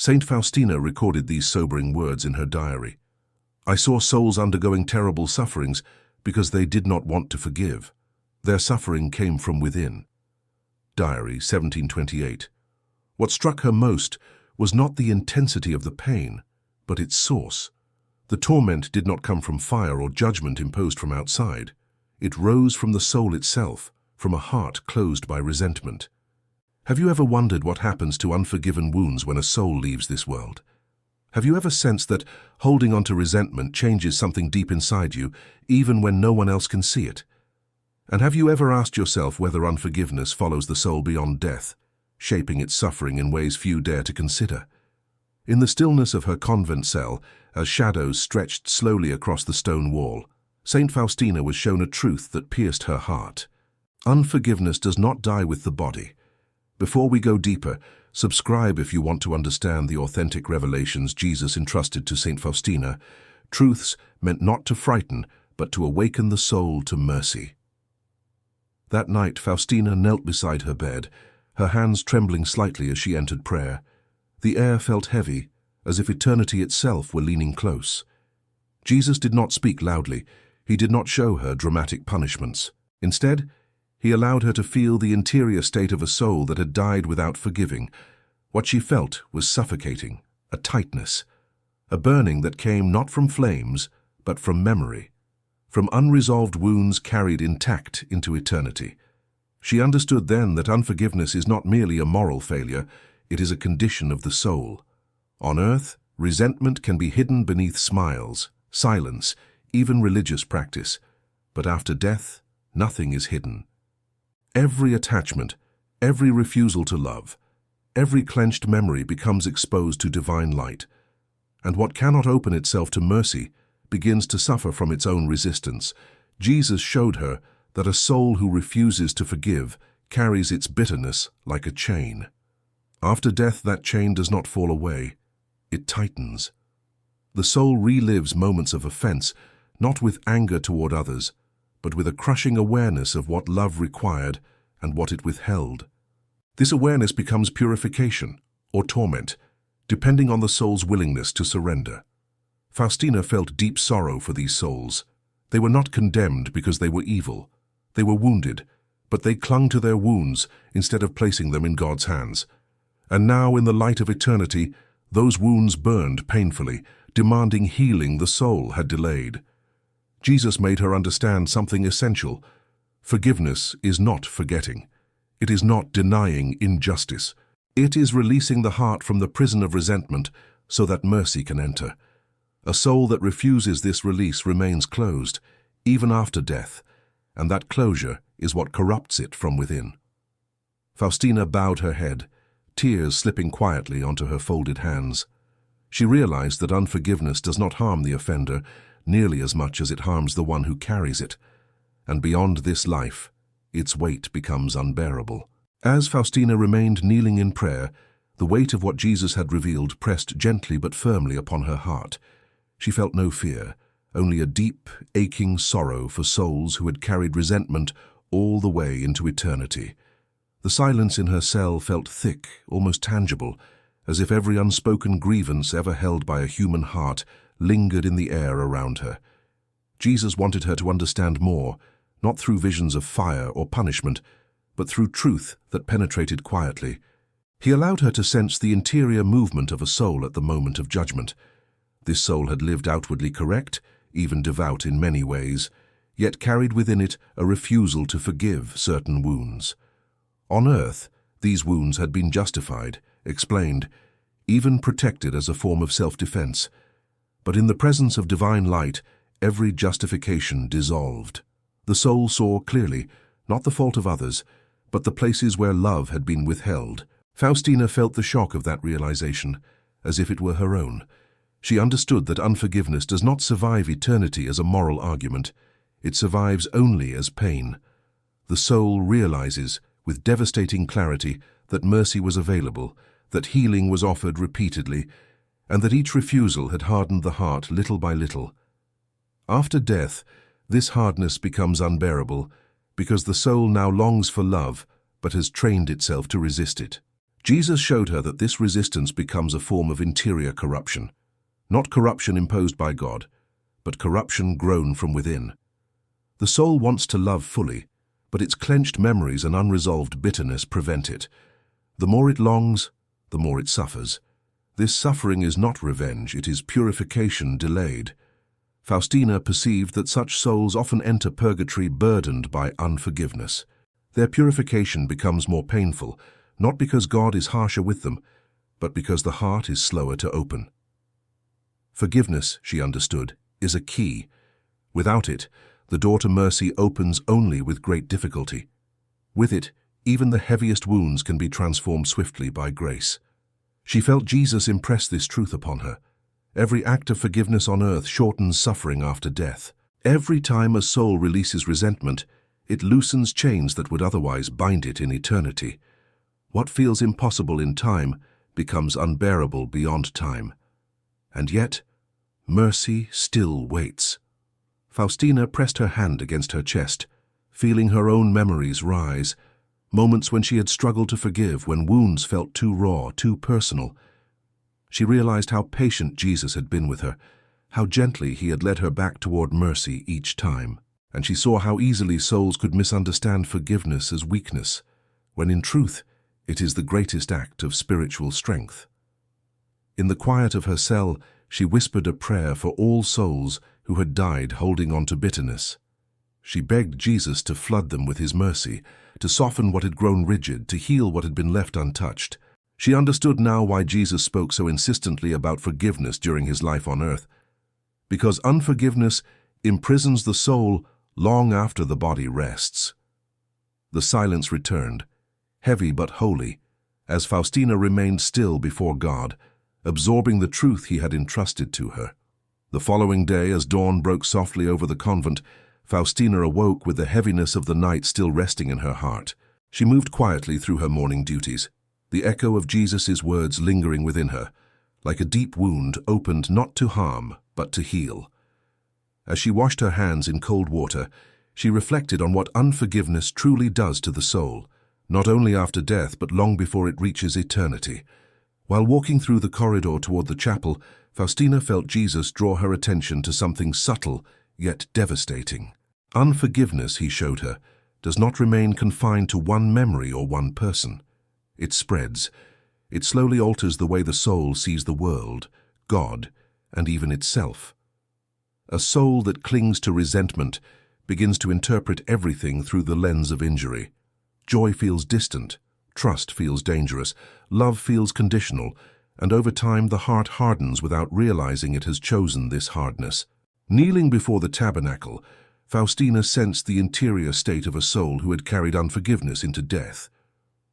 Saint Faustina recorded these sobering words in her diary. "I saw souls undergoing terrible sufferings because they did not want to forgive. Their suffering came from within." Diary 1728. What struck her most was not the intensity of the pain, but its source. The torment did not come from fire or judgment imposed from outside. It rose from the soul itself, from a heart closed by resentment. Have you ever wondered what happens to unforgiven wounds when a soul leaves this world? Have you ever sensed that holding on to resentment changes something deep inside you, even when no one else can see it? And have you ever asked yourself whether unforgiveness follows the soul beyond death, shaping its suffering in ways few dare to consider? In the stillness of her convent cell, as shadows stretched slowly across the stone wall, Saint Faustina was shown a truth that pierced her heart. Unforgiveness does not die with the body. Before we go deeper, subscribe if you want to understand the authentic revelations Jesus entrusted to Saint Faustina, truths meant not to frighten, but to awaken the soul to mercy. That night, Faustina knelt beside her bed, her hands trembling slightly as she entered prayer. The air felt heavy, as if eternity itself were leaning close. Jesus did not speak loudly. He did not show her dramatic punishments. Instead, he allowed her to feel the interior state of a soul that had died without forgiving. What she felt was suffocating, a tightness, a burning that came not from flames, but from memory, from unresolved wounds carried intact into eternity. She understood then that unforgiveness is not merely a moral failure, it is a condition of the soul. On earth, resentment can be hidden beneath smiles, silence, even religious practice. But after death, nothing is hidden. Every attachment, every refusal to love, every clenched memory becomes exposed to divine light. And what cannot open itself to mercy begins to suffer from its own resistance. Jesus showed her that a soul who refuses to forgive carries its bitterness like a chain. After death, that chain does not fall away. It tightens. The soul relives moments of offense, not with anger toward others, but with a crushing awareness of what love required and what it withheld. This awareness becomes purification or torment, depending on the soul's willingness to surrender. Faustina felt deep sorrow for these souls. They were not condemned because they were evil. They were wounded, but they clung to their wounds instead of placing them in God's hands. And now, in the light of eternity, those wounds burned painfully, demanding healing the soul had delayed. Jesus made her understand something essential. Forgiveness is not forgetting. It is not denying injustice. It is releasing the heart from the prison of resentment so that mercy can enter. A soul that refuses this release remains closed, even after death, and that closure is what corrupts it from within. Faustina bowed her head, tears slipping quietly onto her folded hands. She realized that unforgiveness does not harm the offender nearly as much as it harms the one who carries it, and beyond this life, its weight becomes unbearable. As Faustina remained kneeling in prayer, the weight of what Jesus had revealed pressed gently but firmly upon her heart. She felt no fear, only a deep, aching sorrow for souls who had carried resentment all the way into eternity. The silence in her cell felt thick, almost tangible, as if every unspoken grievance ever held by a human heart lingered in the air around her. Jesus wanted her to understand more, not through visions of fire or punishment, but through truth that penetrated quietly. He allowed her to sense the interior movement of a soul at the moment of judgment. This soul had lived outwardly correct, even devout in many ways, yet carried within it a refusal to forgive certain wounds. On earth, these wounds had been justified, explained, even protected as a form of self-defense. But in the presence of divine light, every justification dissolved. The soul saw clearly, not the fault of others, but the places where love had been withheld. Faustina felt the shock of that realization, as if it were her own. She understood that unforgiveness does not survive eternity as a moral argument. It survives only as pain. The soul realizes, with devastating clarity, that mercy was available, that healing was offered repeatedly, and that each refusal had hardened the heart little by little. After death, this hardness becomes unbearable, because the soul now longs for love, but has trained itself to resist it. Jesus showed her that this resistance becomes a form of interior corruption, not corruption imposed by God, but corruption grown from within. The soul wants to love fully, but its clenched memories and unresolved bitterness prevent it. The more it longs, the more it suffers. This suffering is not revenge, it is purification delayed. Faustina perceived that such souls often enter purgatory burdened by unforgiveness. Their purification becomes more painful, not because God is harsher with them, but because the heart is slower to open. Forgiveness, she understood, is a key. Without it, the door to mercy opens only with great difficulty. With it, even the heaviest wounds can be transformed swiftly by grace. She felt Jesus impress this truth upon her. Every act of forgiveness on earth shortens suffering after death. Every time a soul releases resentment, it loosens chains that would otherwise bind it in eternity. What feels impossible in time becomes unbearable beyond time. And yet, mercy still waits. Faustina pressed her hand against her chest, feeling her own memories rise, moments when she had struggled to forgive, when wounds felt too raw, too personal. She realized how patient Jesus had been with her, how gently he had led her back toward mercy each time, and she saw how easily souls could misunderstand forgiveness as weakness, when in truth it is the greatest act of spiritual strength. In the quiet of her cell, she whispered a prayer for all souls who had died holding on to bitterness. She begged Jesus to flood them with his mercy, to soften what had grown rigid, to heal what had been left untouched. She understood now why Jesus spoke so insistently about forgiveness during his life on earth. Because unforgiveness imprisons the soul long after the body rests. The silence returned, heavy but holy, as Faustina remained still before God, absorbing the truth he had entrusted to her. The following day, as dawn broke softly over the convent, Faustina awoke with the heaviness of the night still resting in her heart. She moved quietly through her morning duties, the echo of Jesus' words lingering within her, like a deep wound opened not to harm, but to heal. As she washed her hands in cold water, she reflected on what unforgiveness truly does to the soul, not only after death, but long before it reaches eternity. While walking through the corridor toward the chapel, Faustina felt Jesus draw her attention to something subtle, yet devastating. Unforgiveness, he showed her, does not remain confined to one memory or one person. It spreads. It slowly alters the way the soul sees the world, God, and even itself. A soul that clings to resentment begins to interpret everything through the lens of injury. Joy feels distant, trust feels dangerous, love feels conditional, and over time the heart hardens without realizing it has chosen this hardness. Kneeling before the tabernacle, Faustina sensed the interior state of a soul who had carried unforgiveness into death.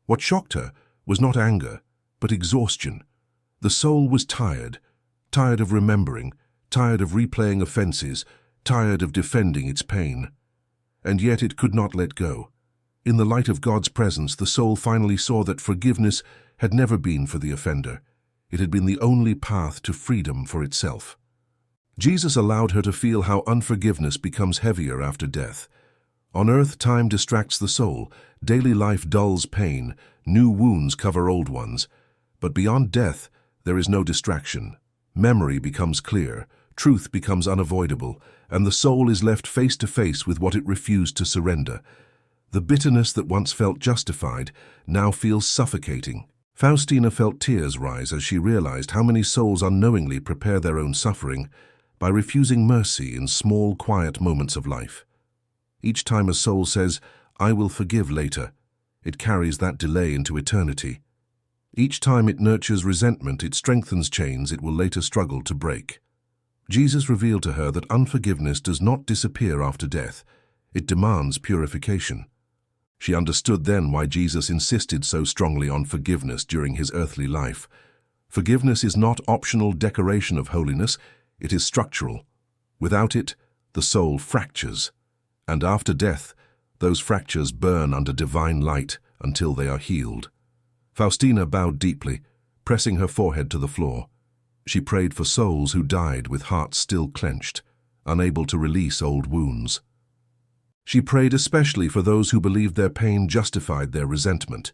What shocked her was not anger, but exhaustion. The soul was tired, tired of remembering, tired of replaying offenses, tired of defending its pain. And yet it could not let go. In the light of God's presence, the soul finally saw that forgiveness had never been for the offender. It had been the only path to freedom for itself. Jesus allowed her to feel how unforgiveness becomes heavier after death. On earth, time distracts the soul, daily life dulls pain, new wounds cover old ones. But beyond death, there is no distraction. Memory becomes clear, truth becomes unavoidable, and the soul is left face to face with what it refused to surrender. The bitterness that once felt justified now feels suffocating. Faustina felt tears rise as she realized how many souls unknowingly prepare their own suffering by refusing mercy in small, quiet moments of life. Each time a soul says, "I will forgive later," it carries that delay into eternity. Each time it nurtures resentment, it strengthens chains it will later struggle to break. Jesus revealed to her that unforgiveness does not disappear after death. It demands purification. She understood then why Jesus insisted so strongly on forgiveness during his earthly life. Forgiveness is not optional decoration of holiness, it is structural. Without it, the soul fractures. And after death, those fractures burn under divine light until they are healed. Faustina bowed deeply, pressing her forehead to the floor. She prayed for souls who died with hearts still clenched, unable to release old wounds. She prayed especially for those who believed their pain justified their resentment.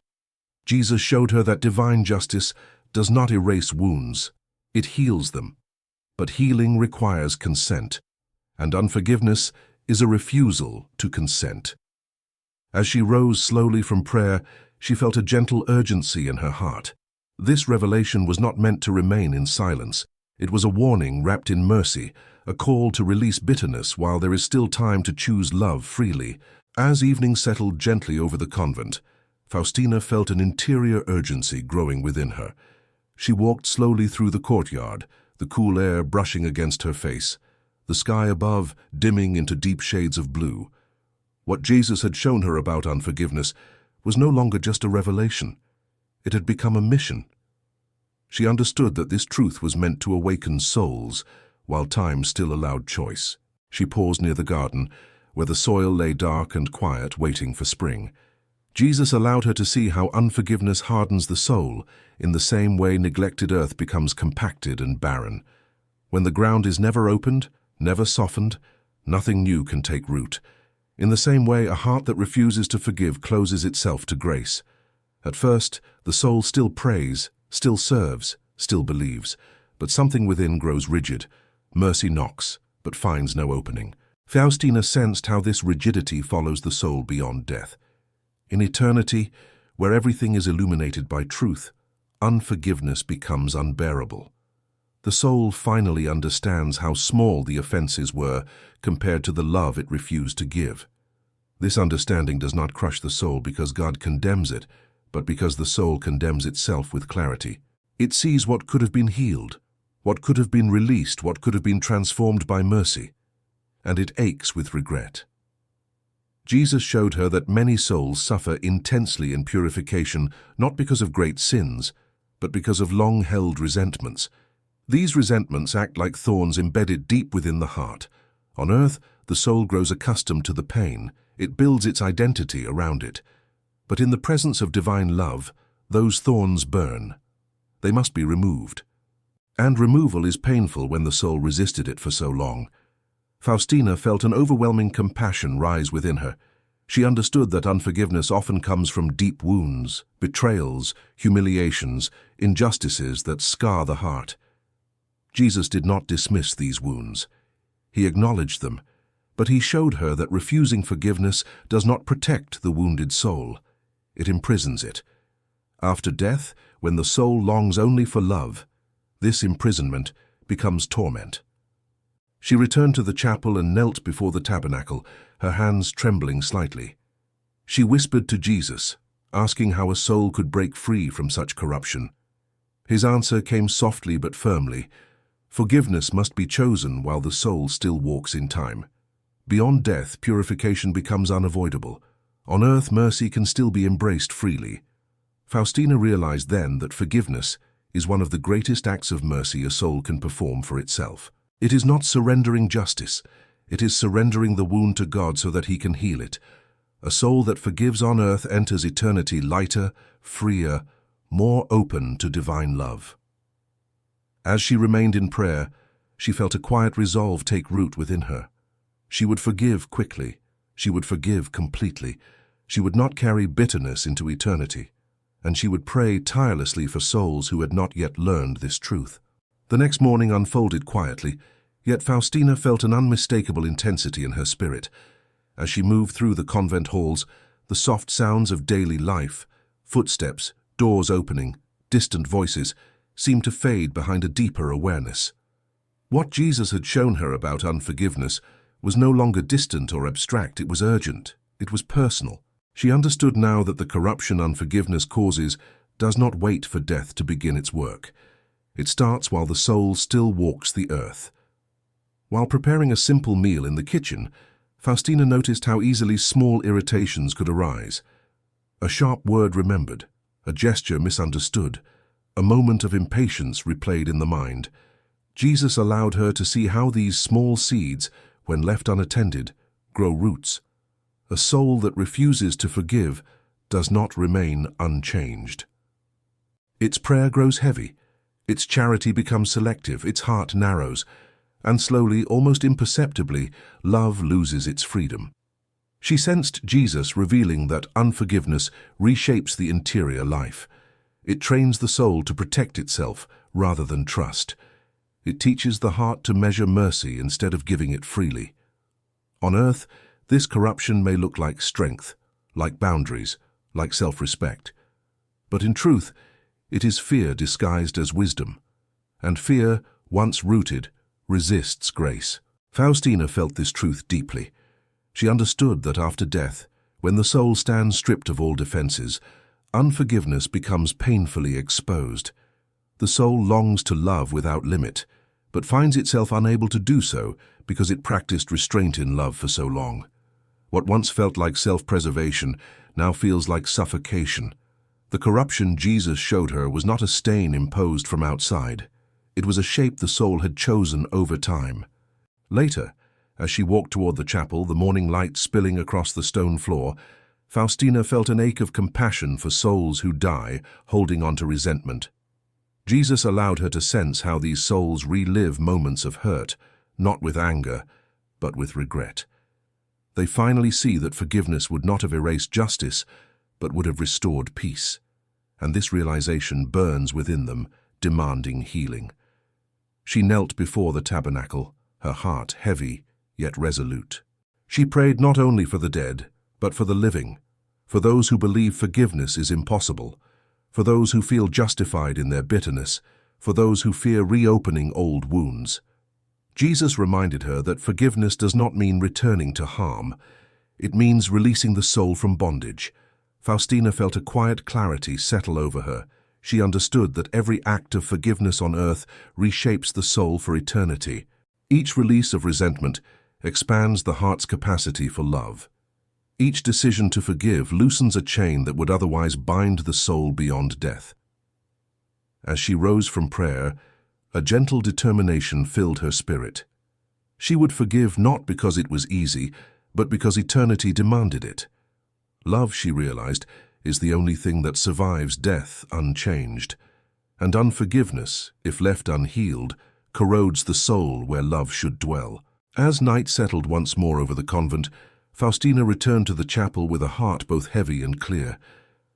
Jesus showed her that divine justice does not erase wounds, it heals them. But healing requires consent, and unforgiveness is a refusal to consent. As she rose slowly from prayer, she felt a gentle urgency in her heart. This revelation was not meant to remain in silence. It was a warning wrapped in mercy, a call to release bitterness while there is still time to choose love freely. As evening settled gently over the convent, Faustina felt an interior urgency growing within her. She walked slowly through the courtyard, the cool air brushing against her face, the sky above dimming into deep shades of blue. What Jesus had shown her about unforgiveness was no longer just a revelation. It had become a mission. She understood that this truth was meant to awaken souls, while time still allowed choice. She paused near the garden, where the soil lay dark and quiet, waiting for spring. Jesus allowed her to see how unforgiveness hardens the soul, in the same way neglected earth becomes compacted and barren. When the ground is never opened, never softened, nothing new can take root. In the same way, a heart that refuses to forgive closes itself to grace. At first, the soul still prays, still serves, still believes, but something within grows rigid. Mercy knocks, but finds no opening. Faustina sensed how this rigidity follows the soul beyond death. In eternity, where everything is illuminated by truth, unforgiveness becomes unbearable. The soul finally understands how small the offenses were compared to the love it refused to give. This understanding does not crush the soul because God condemns it, but because the soul condemns itself with clarity. It sees what could have been healed, what could have been released, what could have been transformed by mercy, and it aches with regret. Jesus showed her that many souls suffer intensely in purification, not because of great sins, but because of long-held resentments. These resentments act like thorns embedded deep within the heart. On earth, the soul grows accustomed to the pain. It builds its identity around it. But in the presence of divine love, those thorns burn. They must be removed. And removal is painful when the soul resisted it for so long. Faustina felt an overwhelming compassion rise within her. She understood that unforgiveness often comes from deep wounds, betrayals, humiliations, injustices that scar the heart. Jesus did not dismiss these wounds. He acknowledged them, but he showed her that refusing forgiveness does not protect the wounded soul. It imprisons it. After death, when the soul longs only for love, this imprisonment becomes torment. She returned to the chapel and knelt before the tabernacle, her hands trembling slightly. She whispered to Jesus, asking how a soul could break free from such corruption. His answer came softly but firmly. Forgiveness must be chosen while the soul still walks in time. Beyond death, purification becomes unavoidable. On earth, mercy can still be embraced freely. Faustina realized then that forgiveness is one of the greatest acts of mercy a soul can perform for itself. It is not surrendering justice. It is surrendering the wound to God so that He can heal it. A soul that forgives on earth enters eternity lighter, freer, more open to divine love. As she remained in prayer, she felt a quiet resolve take root within her. She would forgive quickly. She would forgive completely. She would not carry bitterness into eternity. And she would pray tirelessly for souls who had not yet learned this truth. The next morning unfolded quietly, yet Faustina felt an unmistakable intensity in her spirit. As she moved through the convent halls, the soft sounds of daily life, footsteps, doors opening, distant voices, seemed to fade behind a deeper awareness. What Jesus had shown her about unforgiveness was no longer distant or abstract, it was urgent, it was personal. She understood now that the corruption unforgiveness causes does not wait for death to begin its work. It starts while the soul still walks the earth. While preparing a simple meal in the kitchen, Faustina noticed how easily small irritations could arise. A sharp word remembered, a gesture misunderstood, a moment of impatience replayed in the mind. Jesus allowed her to see how these small seeds, when left unattended, grow roots. A soul that refuses to forgive does not remain unchanged. Its prayer grows heavy, its charity becomes selective, its heart narrows, and slowly, almost imperceptibly, love loses its freedom. She sensed Jesus revealing that unforgiveness reshapes the interior life. It trains the soul to protect itself rather than trust. It teaches the heart to measure mercy instead of giving it freely. On earth, this corruption may look like strength, like boundaries, like self-respect. But in truth, it is fear disguised as wisdom. And fear, once rooted, resists grace. Faustina felt this truth deeply. She understood that after death, when the soul stands stripped of all defenses, unforgiveness becomes painfully exposed. The soul longs to love without limit, but finds itself unable to do so because it practiced restraint in love for so long. What once felt like self-preservation now feels like suffocation. The corruption Jesus showed her was not a stain imposed from outside. It was a shape the soul had chosen over time. Later, as she walked toward the chapel, the morning light spilling across the stone floor, Faustina felt an ache of compassion for souls who die holding on to resentment. Jesus allowed her to sense how these souls relive moments of hurt, not with anger, but with regret. They finally see that forgiveness would not have erased justice, but would have restored peace. And this realization burns within them, demanding healing. She knelt before the tabernacle, her heart heavy, yet resolute. She prayed not only for the dead, but for the living, for those who believe forgiveness is impossible, for those who feel justified in their bitterness, for those who fear reopening old wounds. Jesus reminded her that forgiveness does not mean returning to harm. It means releasing the soul from bondage. Faustina felt a quiet clarity settle over her. She understood that every act of forgiveness on earth reshapes the soul for eternity. Each release of resentment expands the heart's capacity for love. Each decision to forgive loosens a chain that would otherwise bind the soul beyond death. As she rose from prayer, a gentle determination filled her spirit. She would forgive not because it was easy, but because eternity demanded it. Love, she realized, is the only thing that survives death unchanged. And unforgiveness, if left unhealed, corrodes the soul where love should dwell. As night settled once more over the convent, Faustina returned to the chapel with a heart both heavy and clear.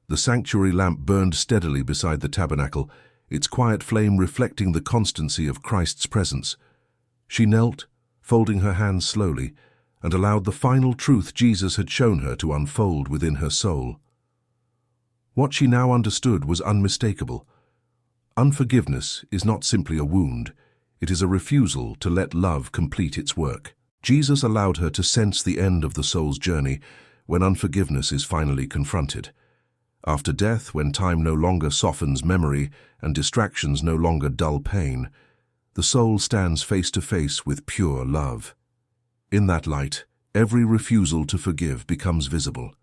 The sanctuary lamp burned steadily beside the tabernacle, its quiet flame reflecting the constancy of Christ's presence. She knelt, folding her hands slowly, and allowed the final truth Jesus had shown her to unfold within her soul. What she now understood was unmistakable. Unforgiveness is not simply a wound, it is a refusal to let love complete its work. Jesus allowed her to sense the end of the soul's journey when unforgiveness is finally confronted. After death, when time no longer softens memory and distractions no longer dull pain, the soul stands face to face with pure love. In that light, every refusal to forgive becomes visible,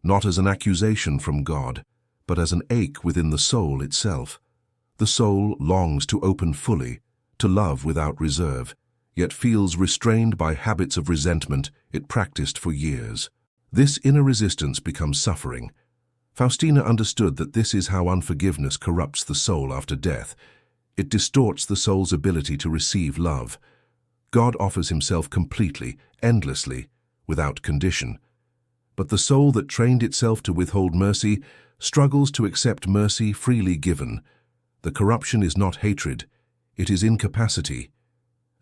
not as an accusation from God, but as an ache within the soul itself. The soul longs to open fully, to love without reserve, yet feels restrained by habits of resentment it practiced for years. This inner resistance becomes suffering. Faustina understood that this is how unforgiveness corrupts the soul after death. It distorts the soul's ability to receive love. God offers himself completely, endlessly, without condition. But the soul that trained itself to withhold mercy struggles to accept mercy freely given. The corruption is not hatred, it is incapacity.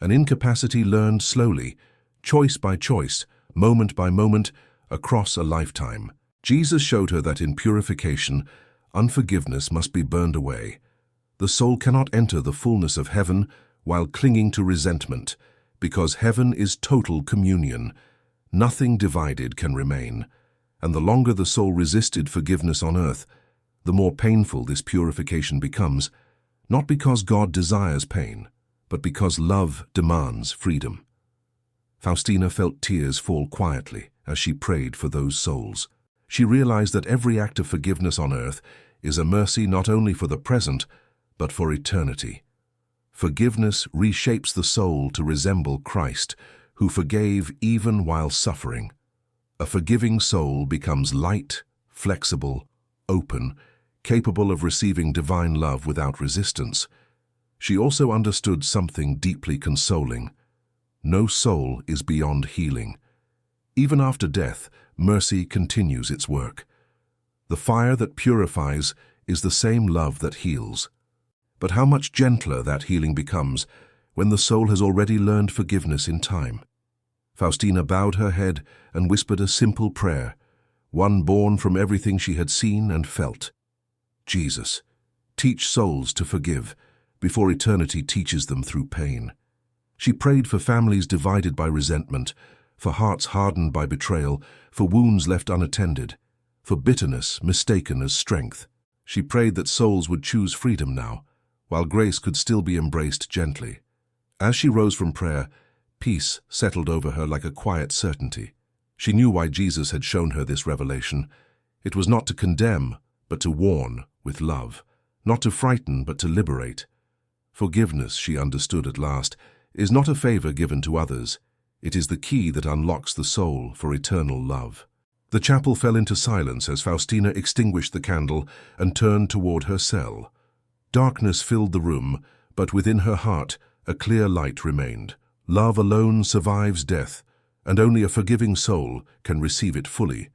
An incapacity learned slowly, choice by choice, moment by moment, across a lifetime. Jesus showed her that in purification, unforgiveness must be burned away. The soul cannot enter the fullness of heaven while clinging to resentment, because heaven is total communion. Nothing divided can remain. And the longer the soul resisted forgiveness on earth, the more painful this purification becomes, not because God desires pain, but because love demands freedom. Faustina felt tears fall quietly as she prayed for those souls. She realized that every act of forgiveness on earth is a mercy not only for the present, but for eternity. Forgiveness reshapes the soul to resemble Christ, who forgave even while suffering. A forgiving soul becomes light, flexible, open, capable of receiving divine love without resistance. She also understood something deeply consoling. No soul is beyond healing. Even after death, mercy continues its work. The fire that purifies is the same love that heals. But how much gentler that healing becomes when the soul has already learned forgiveness in time. Faustina bowed her head and whispered a simple prayer, one born from everything she had seen and felt. Jesus, teach souls to forgive before eternity teaches them through pain. She prayed for families divided by resentment, for hearts hardened by betrayal, for wounds left unattended, for bitterness mistaken as strength. She prayed that souls would choose freedom now, while grace could still be embraced gently. As she rose from prayer, peace settled over her like a quiet certainty. She knew why Jesus had shown her this revelation. It was not to condemn, but to warn with love, not to frighten, but to liberate. Forgiveness, she understood at last, is not a favor given to others. It is the key that unlocks the soul for eternal love. The chapel fell into silence as Faustina extinguished the candle and turned toward her cell. Darkness filled the room, but within her heart a clear light remained. Love alone survives death, and only a forgiving soul can receive it fully.